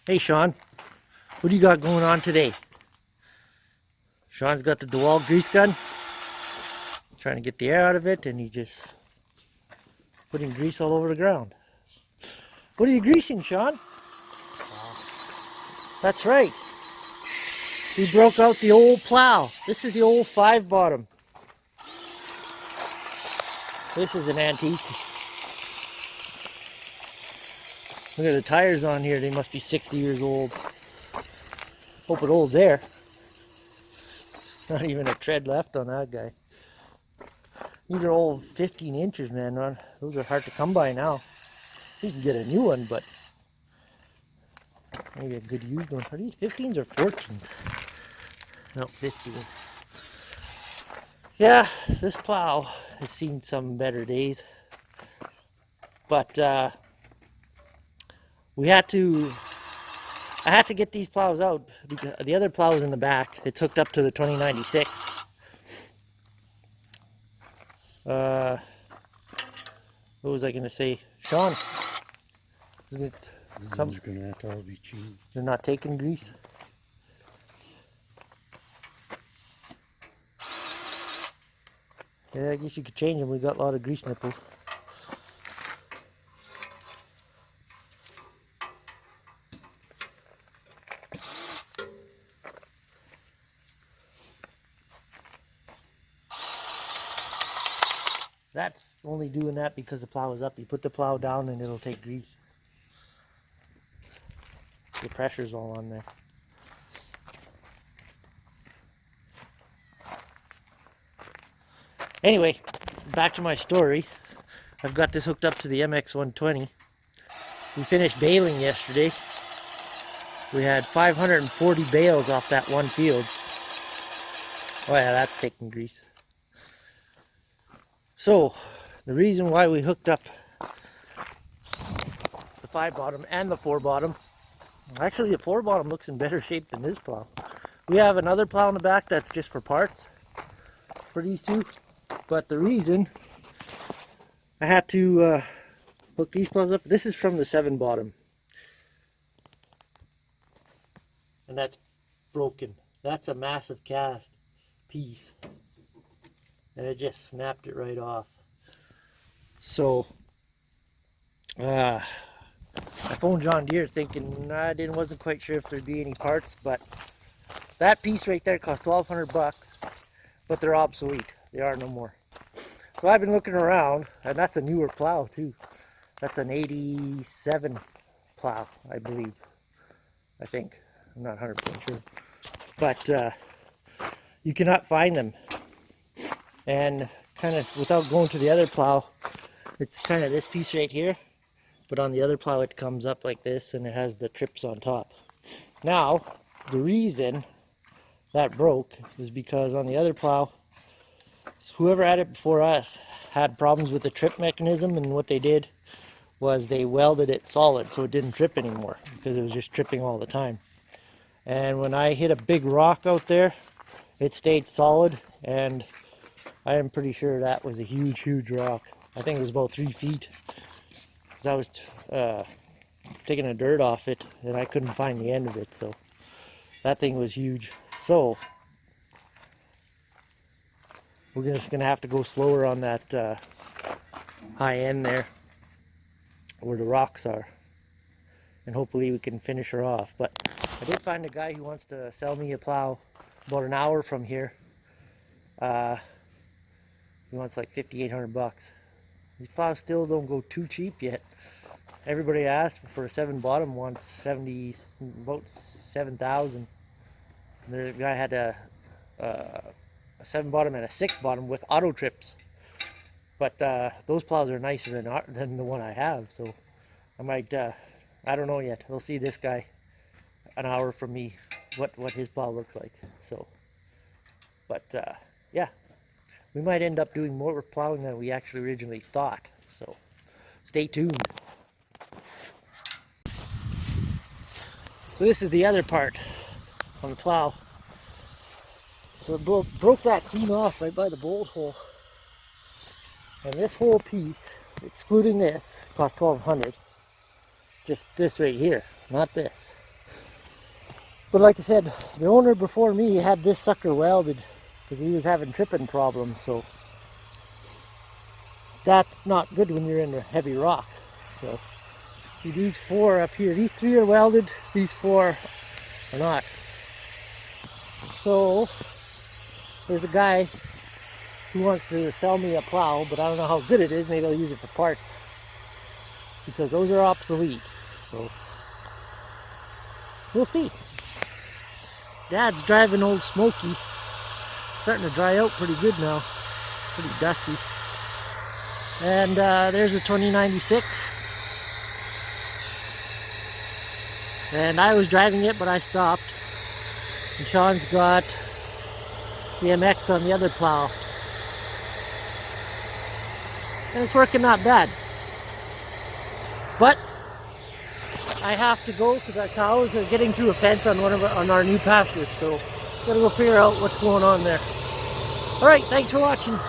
Hey Sean, what do you got going on today? Sean's got the DeWalt grease gun, trying to get the air out of it, and he's just putting grease all over the ground. What are you greasing, Sean? That's right. We broke out the old plow. This is the old 5-bottom. This is an antique. Look at the tires on here. They must be 60 years old. Hope it holds air. Not even a tread left on that guy. These are old 15 inches, man. Those are hard to come by now. You can get a new one, but maybe a good used one. Are these 15s or 14s? No, 15s. Yeah, this plow has seen some better days. But I had to get these plows out because the other plow is in the back. It's hooked up to the 2096. What was I going to say? Sean, These are going to have to all be changed. They're not taking grease? Yeah, I guess you could change them. We got a lot of grease nipples. That's only doing that because the plow is up. You put the plow down and it'll take grease. The pressure's all on there. Anyway, back to my story. I've got this hooked up to the MX120. We finished baling yesterday. We had 540 bales off that one field. Oh yeah, that's taking grease. So, the reason why we hooked up the 5-bottom and the 4-bottom, actually the 4-bottom looks in better shape than this plow. We have another plow in the back that's just for parts for these two, but the reason I had to hook these plows up, this is from the 7-bottom. And that's broken. That's a massive cast piece. And it just snapped it right off. So I phoned John Deere thinking wasn't quite sure if there'd be any parts, but that piece right there cost $1,200, but they're obsolete. They are no more. So I've been looking around, and that's a newer plow too. That's an 87 plow, I believe. I think. I'm not 100% sure. But you cannot find them. And kind of without going to the other plow, it's kind of this piece right here, but on the other plow it comes up like this and it has the trips on top. Now the reason that broke is because on the other plow, whoever had it before us had problems with the trip mechanism, and what they did was they welded it solid so it didn't trip anymore because it was just tripping all the time. And when I hit a big rock out there, it stayed solid, and I am pretty sure that was a huge rock. I think it was about 3 feet. Because I was taking the dirt off it and I couldn't find the end of it. So that thing was huge. So we're just going to have to go slower on that high end there where the rocks are. And hopefully we can finish her off. But I did find a guy who wants to sell me a plow about an hour from here. He wants like $5,800. These plows still don't go too cheap yet. Everybody asked for a 7-bottom wants about $7,000. The guy had a 7-bottom and a 6-bottom with auto trips. But those plows are nicer than the one I have. So I might, I don't know yet. We'll see this guy an hour from me, what his plow looks like. So, but yeah. We might end up doing more plowing than we actually originally thought. So, stay tuned. So this is the other part on the plow. So I broke that clean off right by the bolt hole. And this whole piece, excluding this, cost $1,200. Just this right here, not this. But like I said, the owner before me had this sucker welded because he was having tripping problems, so that's not good when you're in a heavy rock. So see, these 4 up here, these 3 are welded, these 4 are not. So there's a guy who wants to sell me a plow, but I don't know how good it is. Maybe I'll use it for parts because those are obsolete. So we'll see. Dad's driving old Smokey. Starting to dry out pretty good now. Pretty dusty. And there's a 2096. And I was driving it, but I stopped. And Sean's got the MX on the other plow. And it's working not bad. But I have to go because our cows are getting through a fence on on our new pastures. So gotta go figure out what's going on there. Alright, thanks for watching.